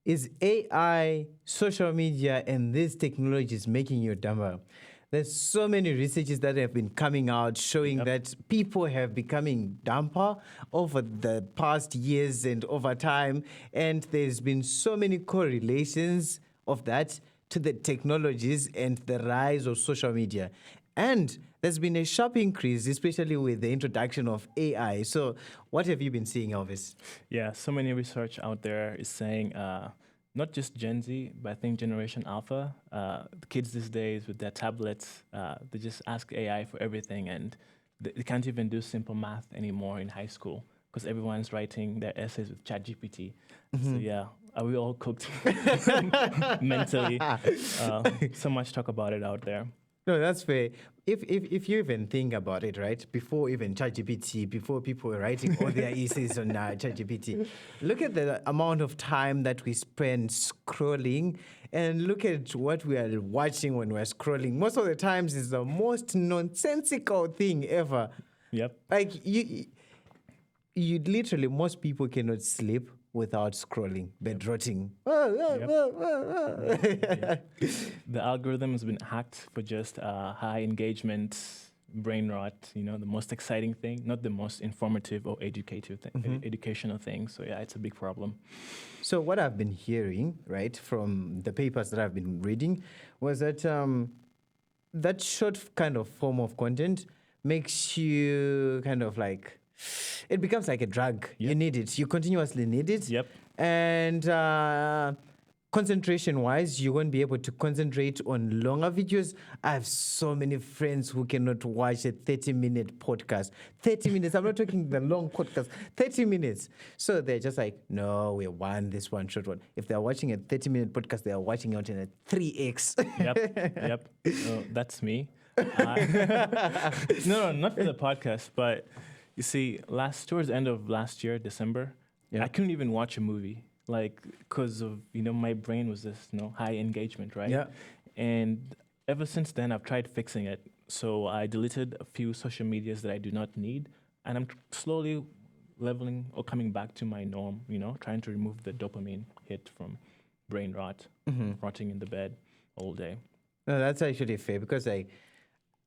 Is AI, social media, and these technologies making you dumber? There's so many researches that have been coming out showing that people have becoming dumber over the past years and over time. And there's been so many correlations of that to the technologies and the rise of social media. And there's been a sharp increase, especially with the introduction of AI. So what have you been seeing, Elvis? Yeah, so many research out there is saying not just Gen Z, but I think Generation Alpha, the kids these days with their tablets, they just ask AI for everything, and they can't even do simple math anymore in high school because everyone's writing their essays with ChatGPT. So yeah, are we all cooked mentally? So much talk about it out there. No, that's fair. If you even think about it, right, before even ChatGPT, before people were writing all their essays on ChatGPT, look at the amount of time that we spend scrolling, and look at what we are watching when we're scrolling. Most of the times, it's the most nonsensical thing ever. Yep. Like you literally, most people cannot sleep without scrolling, bed rotting. The algorithm has been hacked for just high engagement, brain rot, the most exciting thing, not the most informative or educative educational thing. So yeah, it's a big problem. So what I've been hearing, right, from the papers that I've been reading was that that short kind of form of content makes you kind of like, it becomes like a drug. You need it. You continuously need it. Yep. And concentration-wise, you won't be able to concentrate on longer videos. I have so many friends who cannot watch a 30-minute podcast. 30 minutes. I'm not talking the long podcast. 30 minutes. So they're just like, no, we want this one short one. If they're watching a 30-minute podcast, they are watching it in a 3x. Yep. That's me. No, not for the podcast, but you see, towards the end of last year, December, I couldn't even watch a movie, because of, my brain was just, high engagement, right? Yeah. And ever since then, I've tried fixing it. So I deleted a few social medias that I do not need, and I'm slowly leveling or coming back to my norm, trying to remove the dopamine hit from brain rot, rotting in the bed all day. No, that's actually fair because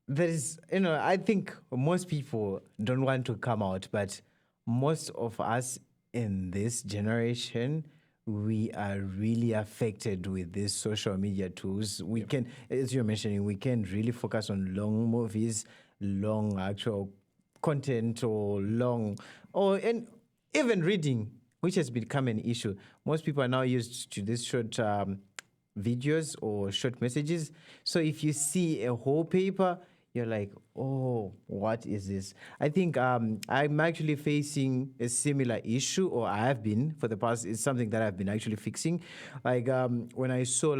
there is, I think most people don't want to come out, but most of us in this generation, we are really affected with these social media tools. We can, as you're mentioning, we can really focus on long movies, long actual content, and even reading, which has become an issue. Most people are now used to this short videos or short messages. So if you see a whole paper, you're like, oh, what is this? I think I'm actually facing a similar issue, or I have been for the past. It's something that I've been actually fixing. Like when I saw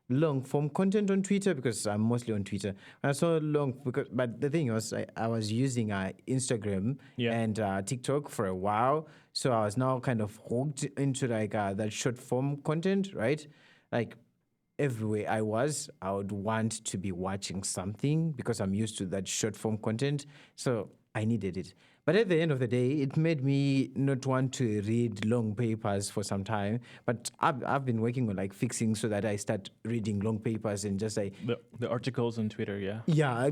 long form content on Twitter, because I'm mostly on Twitter. I saw but the thing was, I was using Instagram and TikTok for a while, so I was now kind of hooked into that short form content, right? Like, everywhere I would want to be watching something because I'm used to that short form content. So I needed it. But at the end of the day, it made me not want to read long papers for some time. But I've been working on fixing so that I start reading long papers and just the articles on Twitter, yeah. Yeah,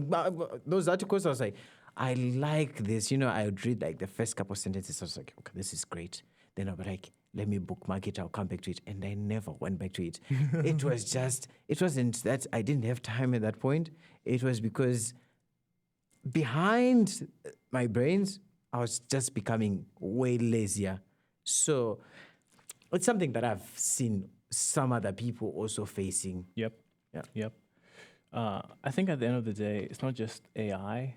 those articles, I was like, I like this. I would read the first couple of sentences. I was like, okay, this is great. Then I'll be like, let me bookmark it, I'll come back to it. And I never went back to it. It wasn't that I didn't have time at that point. It was because behind my brains, I was just becoming way lazier. So it's something that I've seen some other people also facing. Yep. I think at the end of the day, it's not just AI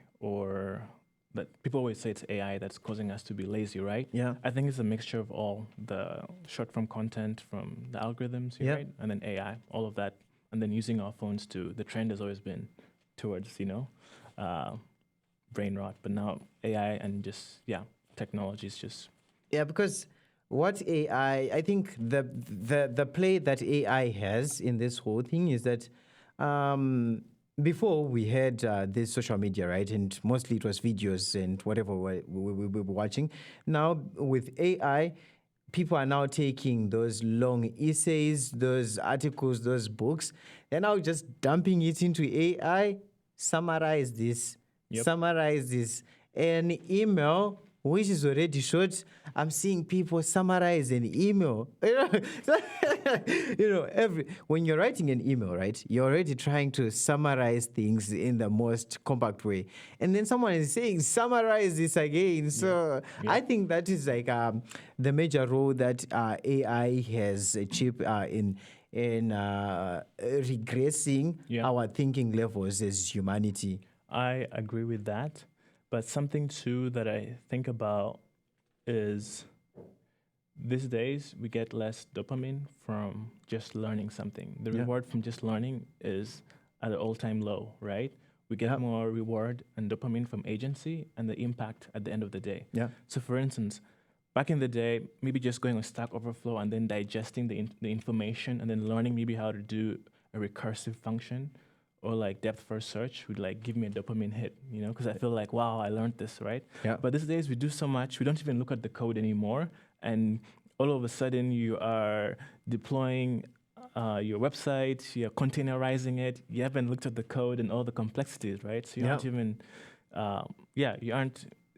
but people always say it's AI that's causing us to be lazy, right? Yeah. I think it's a mixture of all the short form content from the algorithms, right? And then AI, all of that. And then using our phones too. The trend has always been towards, brain rot. But now AI and technology is just... Yeah, because what I think the play that AI has in this whole thing is that before we had this social media, right? And mostly it was videos and whatever we were watching. Now with AI, people are now taking those long essays, those articles, those books, they're now just dumping it into AI. Summarize this, Yep. summarize this. An email which is already short. I'm seeing people summarize an email. When you're writing an email, right? You're already trying to summarize things in the most compact way, and then someone is saying summarize this again. So Yeah. I think that is like the major role that AI has achieved in regressing Yeah. our thinking levels as humanity. I agree with that. But something too that I think about is these days we get less dopamine from just learning something. The Yeah. reward from just learning is at an all-time low, right? We get Yeah. more reward and dopamine from agency and the impact at the end of the day. Yeah. So for instance, back in the day, maybe just going on Stack Overflow and then digesting the information and then learning maybe how to do a recursive function or like depth first search would like give me a dopamine hit, because I feel like, wow, I learned this, right? Yeah. But these days we do so much, we don't even look at the code anymore. And all of a sudden you are deploying your website, you're containerizing it, you haven't looked at the code and all the complexities, right? So you aren't even,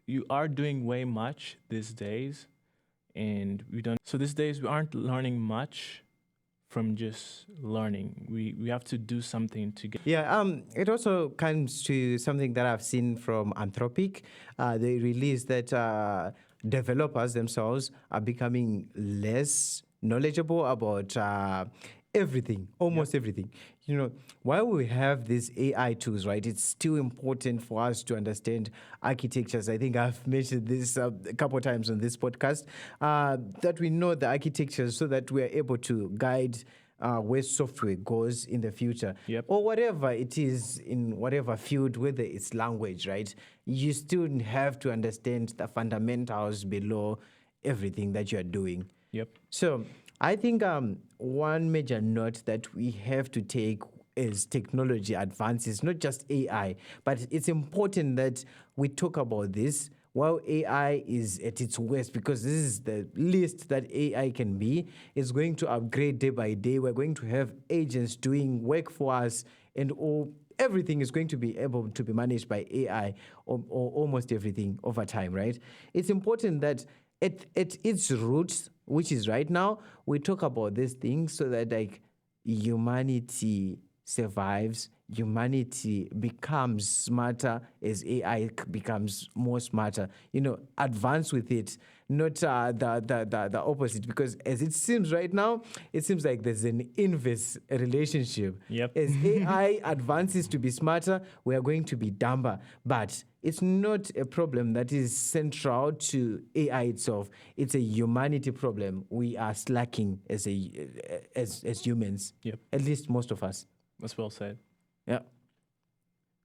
you are doing way much these days. And so these days we aren't learning much from just learning. We have to do something to get. Yeah, it also comes to something that I've seen from Anthropic. They released that developers themselves are becoming less knowledgeable about everything, almost everything. While we have these AI tools, right, it's still important for us to understand architectures. I think I've mentioned this a couple of times on this podcast, that we know the architectures so that we are able to guide where software goes in the future. Yep. Or whatever it is in whatever field, whether it's language, right? You still have to understand the fundamentals below everything that you're doing. Yep. So I think one major note that we have to take is technology advances, not just AI, but it's important that we talk about this while AI is at its worst, because this is the least that AI can be. It's going to upgrade day by day. We're going to have agents doing work for us, and everything is going to be able to be managed by AI, or almost everything over time, right? It's important that at its roots, which is right now, we talk about these things so that like humanity survives, humanity becomes smarter as AI becomes more smarter. Advance with it, not the opposite. Because as it seems right now, it seems like there's an inverse relationship. Yep. As AI advances to be smarter, we are going to be dumber. But it's not a problem that is central to AI itself. It's a humanity problem. We are slacking as humans. Yep. At least most of us. That's well said. Yeah.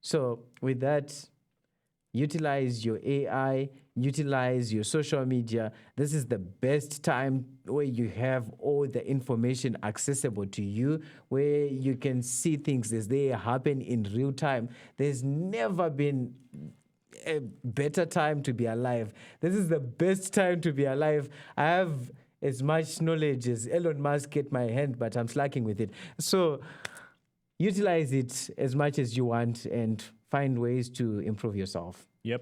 So with that, utilize your AI, utilize your social media. This is the best time where you have all the information accessible to you, where you can see things as they happen in real time. There's never been a better time to be alive. This is the best time to be alive. I have as much knowledge as Elon Musk at my hand, but I'm slacking with it. So utilize it as much as you want and find ways to improve yourself. Yep.